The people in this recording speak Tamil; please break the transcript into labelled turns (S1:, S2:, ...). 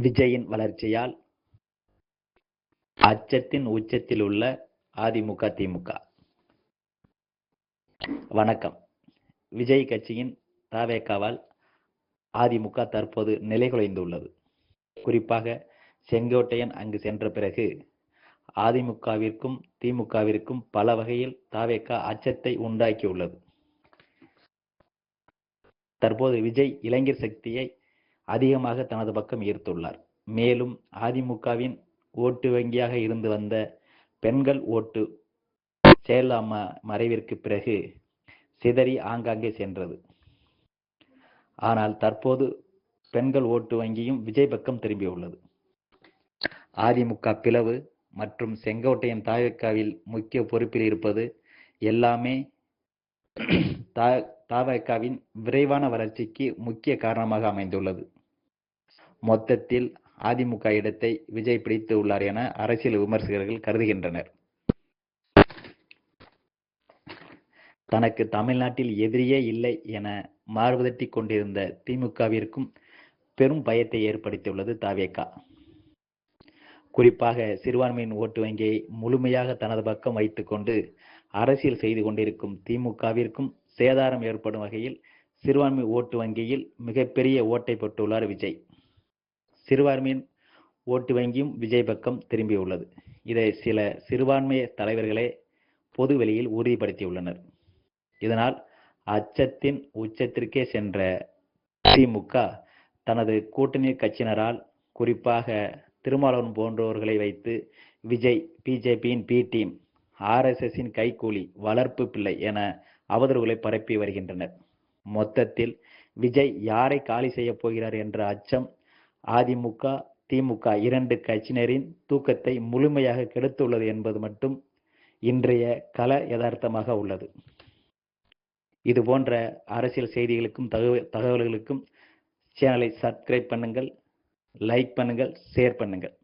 S1: விஜயின் வளர்ச்சியால் அச்சத்தின் உச்சத்தில் உள்ள அதிமுக திமுக. வணக்கம். விஜய் கட்சியின் தவேகாவால் அதிமுக தற்போது நிலைகுலைந்துள்ளது. குறிப்பாக செங்கோட்டையன் அங்கு சென்ற பிறகு அதிமுகவிற்கும் திமுகவிற்கும் பல வகையில் தவேகா அச்சத்தை உண்டாக்கியுள்ளது. தற்போது விஜய் இளைஞர் சக்தியை அதிகமாக தனது பக்கம் ஈர்த்துள்ளார். மேலும் அதிமுகவின் ஓட்டு வங்கியாக இருந்து வந்த பெண்கள் ஓட்டு ஜெயலலிதா மறைவிற்கு பிறகு சிதறி ஆங்காங்கே சென்றது. ஆனால் தற்போது பெண்கள் ஓட்டு வங்கியும் விஜய் பக்கம் திரும்பியுள்ளது. அதிமுக பிளவு மற்றும் செங்கோட்டையன் தவேகாவில் முக்கிய பொறுப்பில் இருப்பது எல்லாமே தவேகாவின் விரைவான வளர்ச்சிக்கு முக்கிய காரணமாக அமைந்துள்ளது. மொத்தத்தில் அதிமுக இடத்தை விஜய் பிடித்து உள்ளார் என அரசியல் விமர்சகர்கள் கருதுகின்றனர். தனக்கு தமிழ்நாட்டில் எதிரியே இல்லை என மார்புதட்டி கொண்டிருந்த திமுகவிற்கும் பெரும் பயத்தை ஏற்படுத்தியுள்ளது தவேகா. குறிப்பாக சிறுபான்மையின் ஓட்டு வங்கியை முழுமையாக தனது பக்கம் வைத்துக் கொண்டு அரசியல் செய்து கொண்டிருக்கும் திமுகவிற்கும் சேதாரம் ஏற்படும் வகையில் சிறுபான்மை ஓட்டு வங்கியில் மிகப்பெரிய ஓட்டை போட்டுள்ளார் விஜய். சிறுபான்மையின் ஓட்டு வங்கியும் விஜய் பக்கம் திரும்பியுள்ளது. இதை சில சிறுபான்மை தலைவர்களே பொது வெளியில் உறுதிப்படுத்தியுள்ளனர். இதனால் அச்சத்தின் உச்சத்திற்கே சென்ற திமுக தனது கூட்டணி கட்சியினரால் குறிப்பாக திருமாவளவன் போன்றவர்களை வைத்து விஜய் பிஜேபியின் பி டீம், RSSின் கைக்கூலி, வளர்ப்பு பிள்ளை என அவதூறுகளை பரப்பி வருகின்றனர். மொத்தத்தில் விஜய் யாரை காலி செய்ய போகிறார் என்ற அச்சம் அதிமுக திமுக இரண்டு கட்சியினரின் தூக்கத்தை முழுமையாக கெடுத்துள்ளது என்பது மட்டும் இன்றைய கள யதார்த்தமாக உள்ளது. இது போன்ற அரசியல் செய்திகளுக்கும் தகவல்களுக்கும் சேனலை சப்ஸ்கிரைப் பண்ணுங்கள், லைக் பண்ணுங்கள், ஷேர் பண்ணுங்கள்.